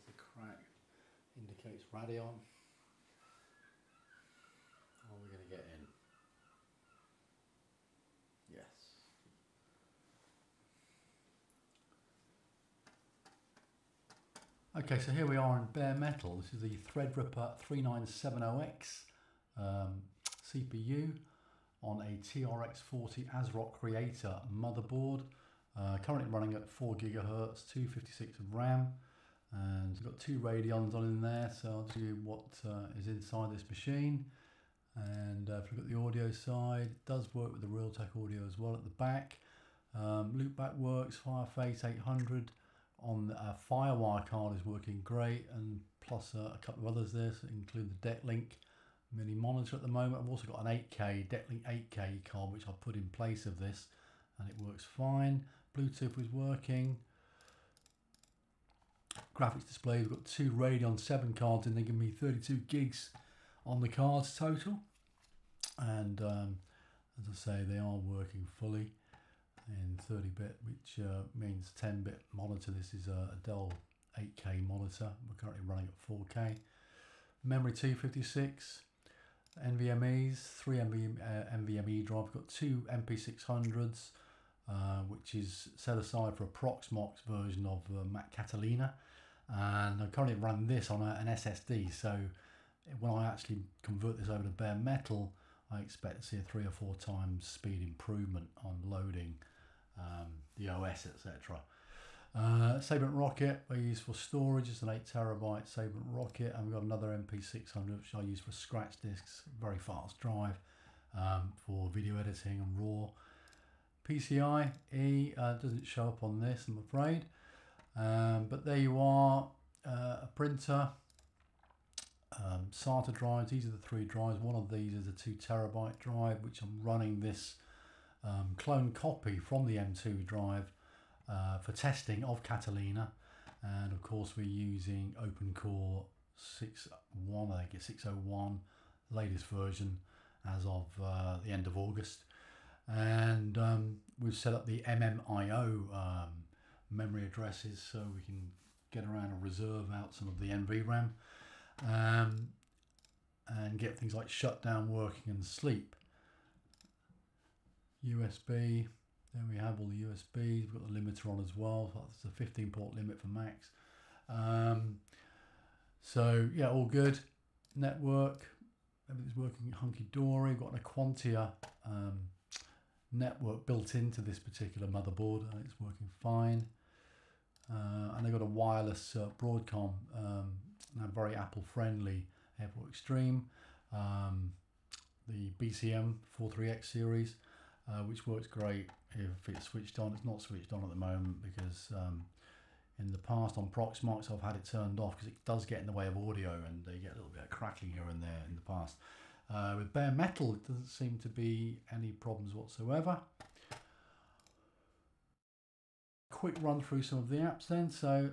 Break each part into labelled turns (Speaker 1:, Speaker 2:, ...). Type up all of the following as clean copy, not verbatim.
Speaker 1: There's the crack, indicates Radeon. Are we going to get in? Yes. Okay, so here we are in bare metal. This is the Threadripper 3970X CPU on a TRX40 Asrock Creator motherboard. Currently running at 4 GHz, 256 of RAM, and we've got 2 Radeons on in there, so I'll show you what is inside this machine. And if you look at the audio side, it does work with the Realtek audio as well at the back. Loopback works, Fireface 800 on the Firewire card is working great, and plus a couple of others there, so include the Decklink mini monitor at the moment. I've also got an 8K Decklink 8K card which I'll put in place of this, and it works fine. Bluetooth is working. Graphics display, we've got 2 Radeon 7 cards in, they give me 32 gigs on the cards total, and as I say, they are working fully in 30-bit, which means 10-bit monitor. This is a Dell 8K monitor. We're currently running at 4K. Memory 256, NVMe's, 3 NVMe drive. We've got 2 MP600s, which is set aside for a Proxmox version of Mac Catalina, and I'm currently running this on an SSD, so when I actually convert this over to bare metal, I expect to see a 3 or 4 times speed improvement on loading the OS, etc. Sabrent Rocket I use for storage. It's an 8TB Sabrent Rocket, and we've got another MP600 which I use for scratch discs, very fast drive for video editing and RAW. PCIe doesn't show up on this, I'm afraid, but there you are. A printer, SATA drives. These are the 3 drives. One of these is a 2TB drive, which I'm running this clone copy from the M2 drive for testing of Catalina, and of course we're using OpenCore 6.1, I think it's 6.01, latest version as of the end of August, and we've set up the MMIO memory addresses so we can get around and reserve out some of the NVRAM and get things like Shutdown working and sleep. USB, there we have all the USBs. We've got the limiter on as well. That's a 15-port limit for Macs. So yeah, all good. Network, everything's working hunky-dory. Got a Quantia network built into this particular motherboard, and it's working fine. And they've got a wireless Broadcom, very Apple-friendly Airport Extreme, the BCM 43X series, which works great if it's switched on. It's not switched on at the moment because in the past on Proxmox I've had it turned off because it does get in the way of audio, and they get a little bit of crackling here and there in the past. With bare metal, it doesn't seem to be any problems whatsoever. Quick run through some of the apps then. So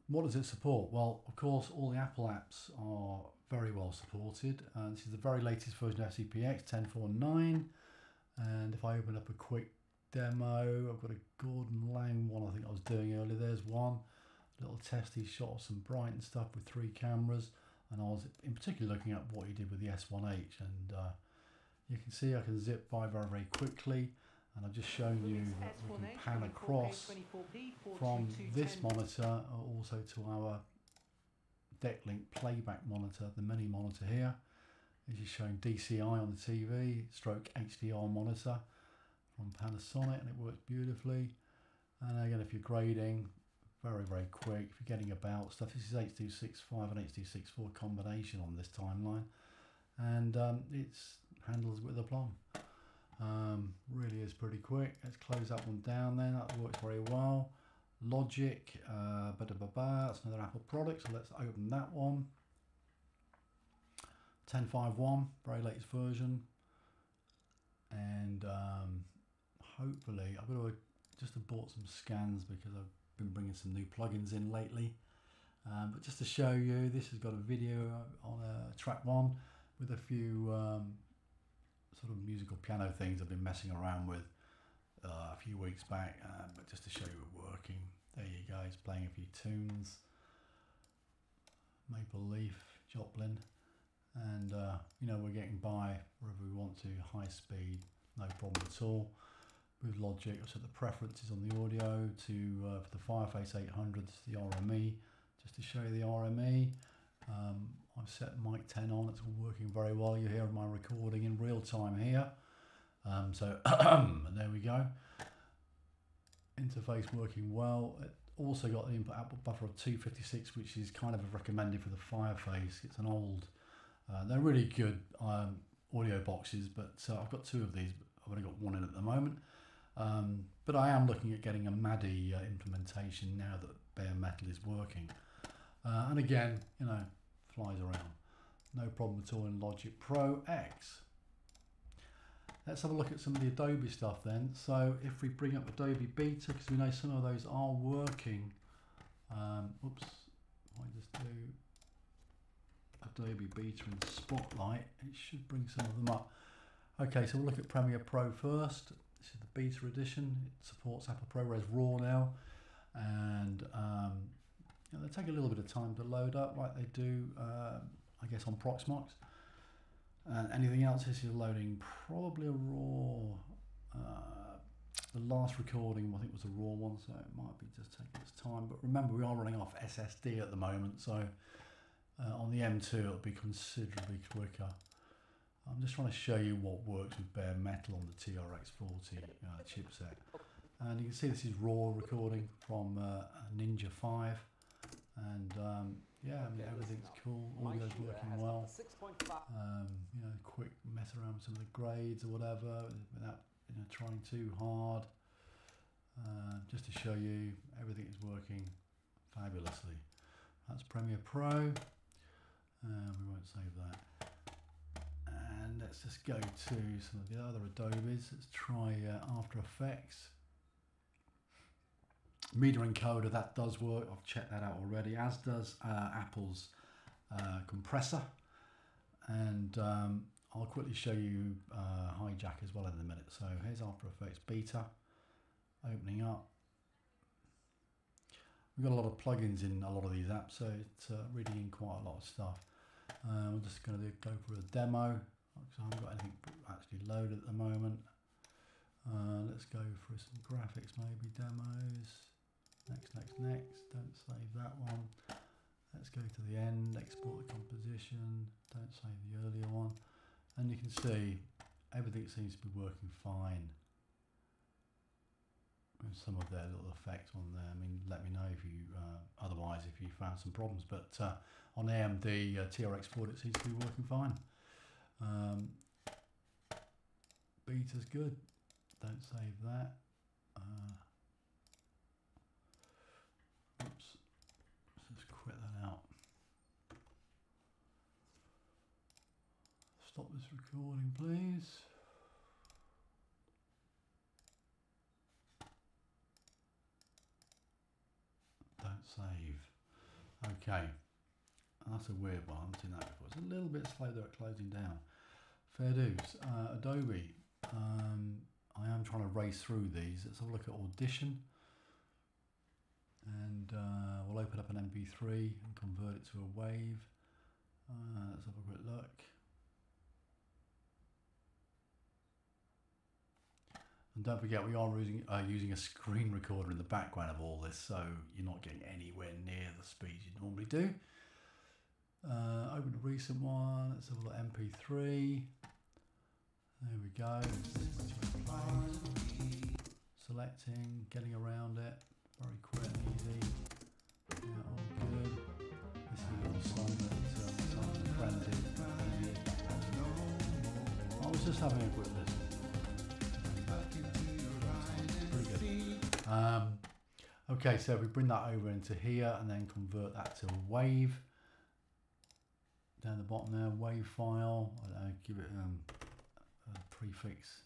Speaker 1: what does it support? Well, of course, all the Apple apps are very well supported. This is the very latest version of FCPX 10.4.9. And if I open up a quick demo, I've got a Gordon Lang one I think I was doing earlier. There's one little testy shot of some Brighton stuff with 3 cameras. And I was in particular looking at what he did with the S1H. And you can see I can zip by very, very quickly. And I've just shown you that we can pan across from this monitor also to our Decklink playback monitor, the mini monitor here. This is showing DCI on the TV, stroke HDR monitor from Panasonic, and it works beautifully. And again, if you're grading, very, very quick. If you're getting about stuff, this is H.265 and H.264 combination on this timeline. And it handles with aplomb. Really is pretty quick. Let's close that one down then. That works very well. Logic, that's another Apple product, so let's open that one. 10.5.1, very latest version. And hopefully, I've got to just have bought some scans because I've been bringing some new plugins in lately. But just to show you, this has got a video on track 1 with a few sort of musical piano things I've been messing around with a few weeks back, but just to show you it working. There you go, it's playing a few tunes. Maple Leaf, Joplin, and you know, we're getting by wherever we want to, high speed, no problem at all. With Logic, I've set the preferences on the audio to for the Fireface 800, the RME, just to show you the RME. I've set mic 10 on, it's all working very well. You hear my recording in real time here. So there we go. Interface working well. It also got the input output buffer of 256, which is kind of recommended for the Fireface. It's an old, they're really good audio boxes, but I've got two of these, but I've only got one in at the moment. But I am looking at getting a MADI implementation now that bare metal is working. And again, you know, flies around. No problem at all in Logic Pro X. Let's have a look at some of the Adobe stuff then. So if we bring up Adobe Beta, because we know some of those are working. Oops, if I just do Adobe Beta in Spotlight, it should bring some of them up. Okay, so we'll look at Premiere Pro first. This is the Beta edition. It supports Apple ProRes RAW now. And you know, they take a little bit of time to load up like they do, I guess, on Proxmox. And anything else, this is loading probably a RAW. The last recording I think was a RAW one, so it might be just taking its time. But remember, we are running off SSD at the moment, so on the M2 it'll be considerably quicker. I'm just trying to show you what works with bare metal on the TRX40 chipset. And you can see this is RAW recording from Ninja 5. And yeah, I mean, everything's cool, audio's working well. You know, quick mess around with some of the grades or whatever without, you know, trying too hard. Just to show you, everything is working fabulously. That's Premiere Pro. We won't save that. And let's just go to some of the other Adobes. Let's try After Effects. Media encoder, that does work. I've checked that out already, as does Apple's compressor. And I'll quickly show you Hijack as well in a minute. So here's After Effects Beta opening up. We've got a lot of plugins in a lot of these apps, so it's reading in quite a lot of stuff. We're just going to go for a demo because I haven't got anything actually loaded at the moment. Let's go for some graphics, maybe demos. Next, don't save that one. Let's go to the end, export the composition, don't save the earlier one. And you can see everything seems to be working fine. With some of their little effects on there. I mean, let me know if you, otherwise if you found some problems. But on AMD TRX40 it seems to be working fine. Beta's good, don't save that. Oops, let's just quit that out. Stop this recording, please. Don't save. Okay, that's a weird one. I haven't seen that before. It's a little bit slow there at closing down. Fair dues. Adobe. I am trying to race through these. Let's have a look at Audition. And we'll open up an MP3 and convert it to a wave. Let's have a quick look. And don't forget, we are using a screen recorder in the background of all this, so you're not getting anywhere near the speed you normally do. Open a recent one. Let's have a look at MP3. There we go. Selecting, getting around it. Very quick and easy. Yeah, all good. This is a little song that Simon Friend did. I was just having a quick listen. Pretty good. Okay, so we bring that over into here and then convert that to a wave. Down the bottom there, wave file. Give it a prefix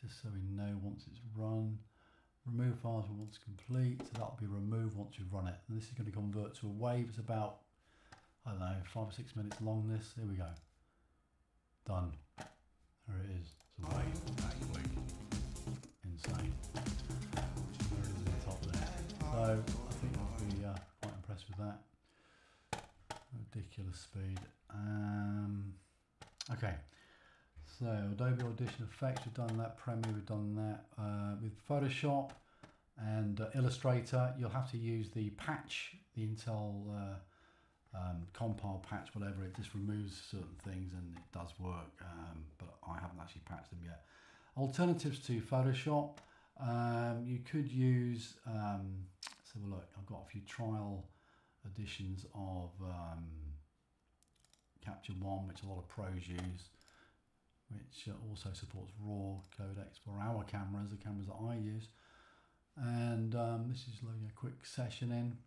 Speaker 1: just so we know once it's run. Remove files once complete, so that'll be removed once you've run it. And this is going to convert to a wave. It's about, I don't know, 5 or 6 minutes long. This, here we go. Done. There it is. It's a wave. Insane. There it is at the top there. So I think I'll be quite impressed with that. Ridiculous speed. Okay, so Adobe Audition Effects, we've done that. Premiere, we've done that. With Photoshop and Illustrator, you'll have to use the patch, the Intel compile patch, whatever. It just removes certain things and it does work, but I haven't actually patched them yet. Alternatives to Photoshop, you could use, let's have a look, I've got a few trial editions of Capture One, which a lot of pros use, which also supports RAW codecs for our cameras, the cameras that I use. And this is loading a quick session in,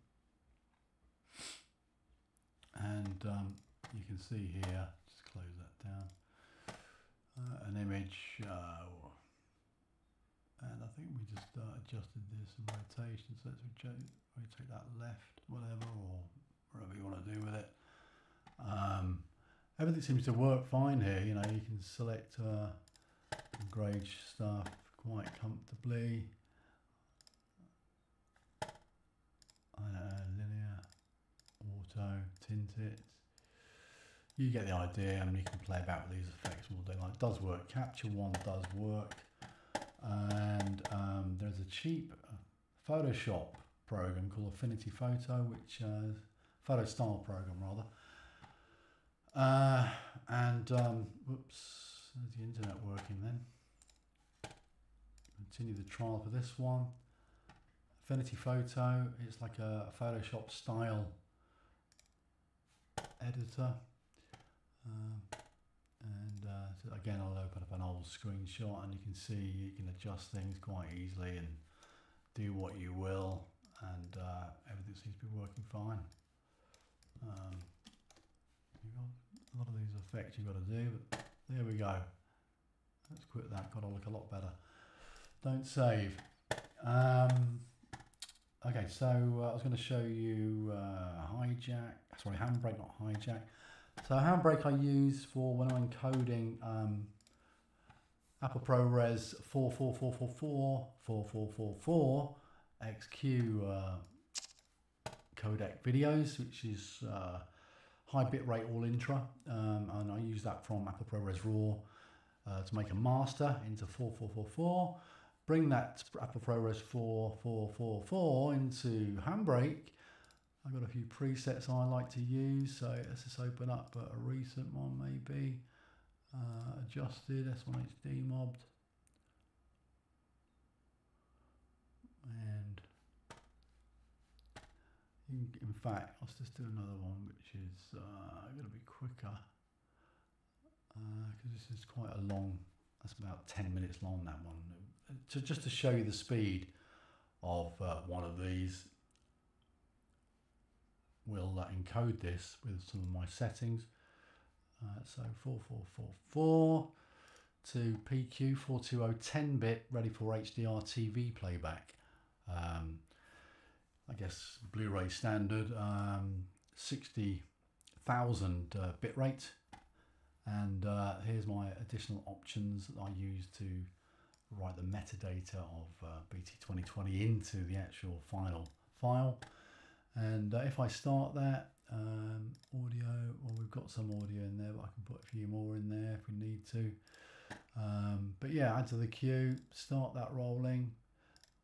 Speaker 1: and you can see here, just close that down, an image, and I think we just adjusted this and rotation, so let's rotate that left, whatever, or whatever you want to do with it. Everything seems to work fine here. You know, you can select grade stuff quite comfortably. Linear, auto, tinted. You get the idea, and you can play about with these effects all day long. It does work. Capture One does work. And there's a cheap Photoshop program called Affinity Photo, which photo style program rather. Whoops, there's the internet working then. Continue the trial for this one. Affinity Photo, it's like a Photoshop style editor. So again, I'll open up an old screenshot and you can see you can adjust things quite easily and do what you will, and everything seems to be working fine. You've got a lot of these effects you've got to do, but there we go. Let's quit that, got to look a lot better. Don't save. Okay, so I was going to show you Handbrake, not hijack. So Handbrake I use for when I'm encoding Apple ProRes 44444 XQ codec videos, which is high bitrate all intra, and I use that from Apple ProRes RAW to make a master into 4444. Bring that Apple ProRes 4444 into Handbrake. I've got a few presets I like to use, so let's just open up a recent one maybe. Adjusted, S1 HD mobbed. And in fact, let's just do another one which is going to be quicker, because this is quite a long, that's about 10 minutes long, that one. Just to show you the speed of one of these. We'll encode this with some of my settings. So 4444 to PQ 420 10-bit, ready for HDR TV playback. I guess Blu-ray standard, 60,000 bit rate. And here's my additional options that I use to write the metadata of BT2020 into the actual final file. And if I start that, audio, well, we've got some audio in there, but I can put a few more in there if we need to. But yeah, add to the queue, start that rolling.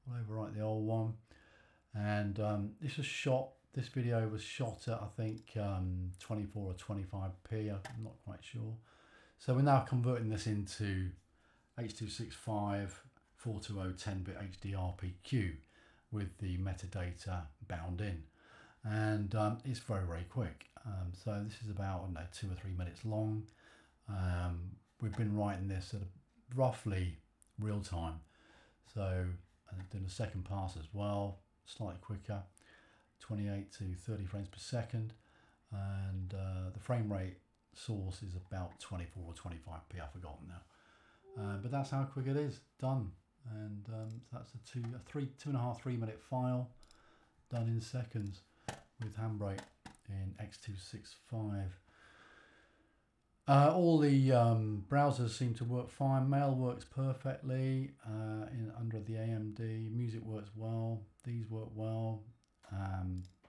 Speaker 1: I'll overwrite the old one. And this video was shot at, I think, 24 or 25p, I'm not quite sure. So we're now converting this into H.265 420 10-bit HDR PQ with the metadata bound in. And it's very, very quick. So this is about, I don't know, 2 or 3 minutes long. We've been writing this at roughly real time. So doing a second pass as well, slightly quicker, 28 to 30 frames per second. And the frame rate source is about 24 or 25p, I've forgotten now. But that's how quick it is, done. And that's a 2.5, 3 minute file done in seconds with Handbrake in X.265. All the browsers seem to work fine. Mail works perfectly under the AMD. Music works well. These work well.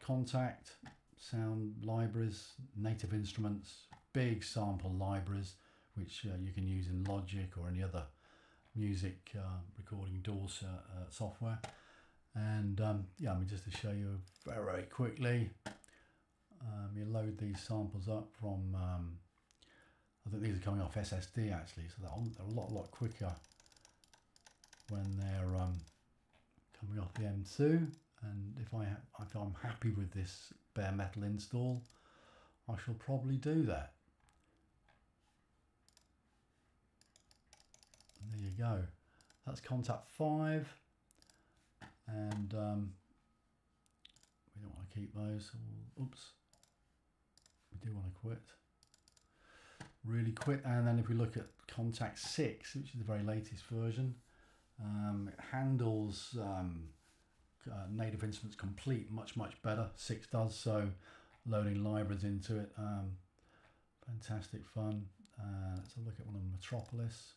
Speaker 1: Contact sound libraries, native instruments, big sample libraries, which you can use in Logic or any other music recording DAW software. And yeah, I mean, just to show you very quickly, you load these samples up from, I think these are coming off SSD actually, so they're a lot quicker when they're coming off the M2. And if I'm happy with this bare metal install, I shall probably do that. And there you go. That's contact 5, and we don't want to keep those. Oops, we do want to quit. Really quit. And then if we look at contact 6, which is the very latest version, it handles native instruments complete much better. 6 does, so loading libraries into it, fantastic fun. Let's have a look at one of Metropolis.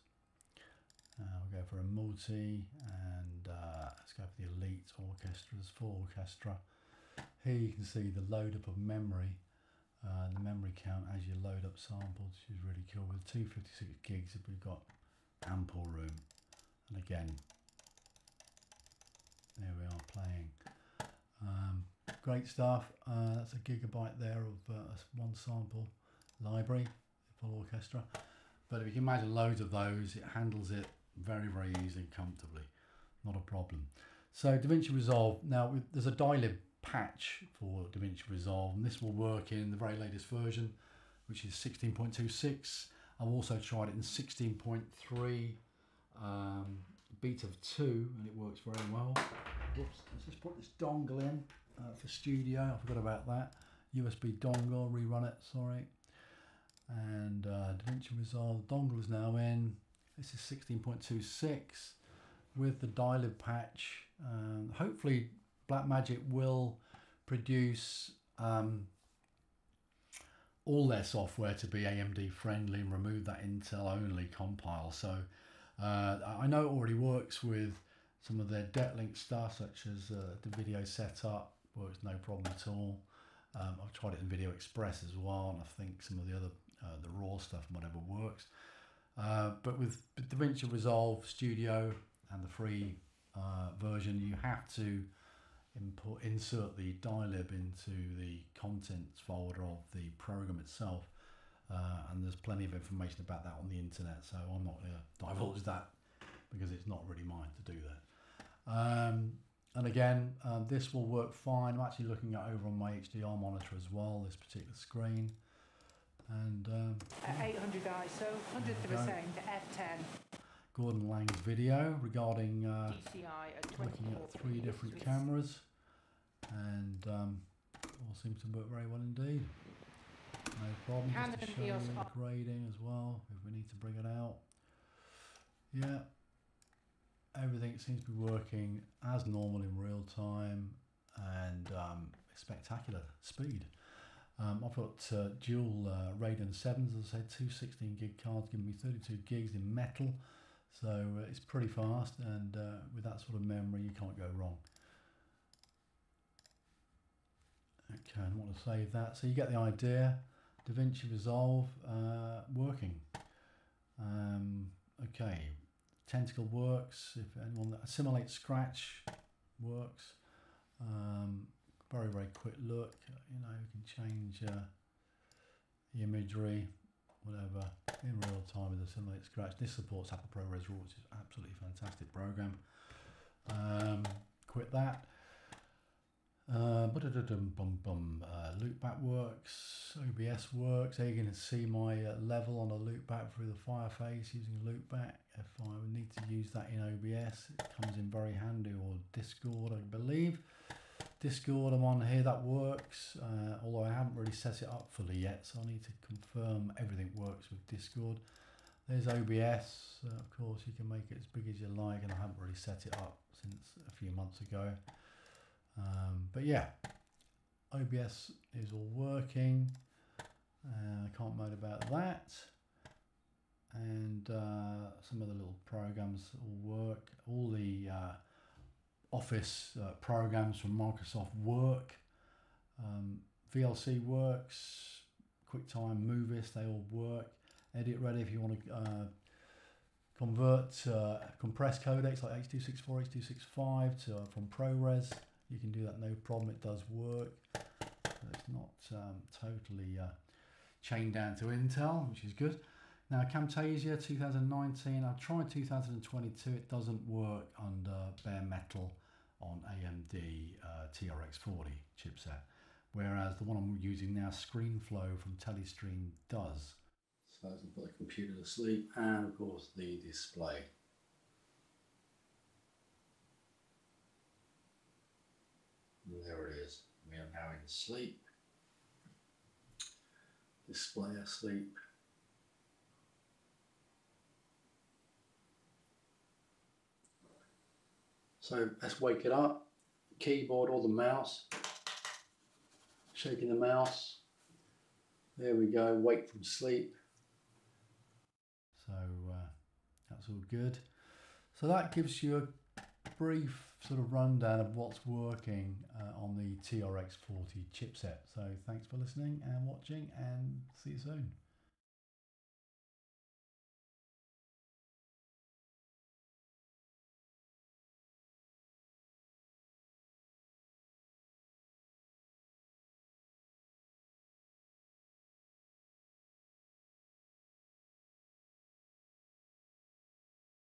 Speaker 1: We'll go for a multi, and let's go for the Elite Orchestras, full orchestra. Here you can see the load up of memory, the memory count as you load up samples, which is really cool. With 256 gigs, if we've got ample room. And again, there we are playing. Great stuff. That's a gigabyte there of one sample library, full orchestra. But if you can imagine loads of those, it handles it very easily and comfortably. Not a problem. So DaVinci Resolve, now there's a dilib patch for DaVinci Resolve, and this will work in the very latest version, which is 16.26. I've also tried it in 16.3 beta 2, and it works very well. Whoops, let's just put this dongle in for studio. I forgot about that. USB dongle, rerun it, sorry. And DaVinci Resolve dongle is now in. This is 16.26 with the dilib patch. Hopefully Blackmagic will produce all their software to be AMD friendly and remove that Intel only compile. So I know it already works with some of their Decklink stuff, such as the video setup, works no problem at all. I've tried it in Video Express as well, and I think some of the other the raw stuff and whatever works. But with DaVinci Resolve Studio and the free version, you have to insert the dilib into the contents folder of the program itself, and there's plenty of information about that on the internet, so I'm not going to divulge that because it's not really mine to do that. And again, this will work fine. I'm actually looking at over on my HDR monitor as well, this particular screen. And
Speaker 2: 800 ISO, 100% F10.
Speaker 1: Gordon Lang's video regarding
Speaker 2: DCI at
Speaker 1: looking at 3 different cameras, and all seems to work very well indeed. No problem.
Speaker 2: Canon
Speaker 1: Just to show you
Speaker 2: EOS
Speaker 1: the grading as well, if we need to bring it out. Yeah, everything seems to be working as normal in real time, and spectacular speed. I've got dual Radeon 7s, as I said, 2 16 gig cards giving me 32 gigs in metal, so it's pretty fast, and with that sort of memory you can't go wrong. Okay, I want to save that, so you get the idea. DaVinci Resolve working. Okay, Tentacle works, if anyone that Assimilate Scratch works. Very quick look, you know, you can change the imagery, whatever, in real time with Assimilate Scratch. This supports Apple ProRes RAW, which is an absolutely fantastic program. Quit that. Loopback works, OBS works. There you can see my level on a loopback through the Fireface using loopback. If I would need to use that in OBS, it comes in very handy, or Discord, I believe. Discord, I'm on here, that works, although I haven't really set it up fully yet, so I need to confirm everything works with Discord. There's OBS, of course you can make it as big as you like, and I haven't really set it up since a few months ago. But yeah, OBS is all working, I can't moan about that, and some of the little programs all work. All the Office programs from Microsoft work. VLC works, QuickTime, Movies, they all work. Edit Ready if you want to convert compressed codecs like H.264, H.265 to from ProRes. You can do that no problem, it does work. It's not totally chained down to Intel, which is good. Now Camtasia 2019, I've tried 2022, it doesn't work under bare metal on AMD TRX40 chipset, whereas the one I'm using now, ScreenFlow from Telestream, does. So I can put the computer to sleep, and of course the display. And there it is. We are now in sleep. Display asleep. So let's wake it up. Keyboard or the mouse. Shaking the mouse. There we go. Wake from sleep. So that's all good. So that gives you a brief sort of rundown of what's working on the TRX40 chipset. So thanks for listening and watching, and see you soon.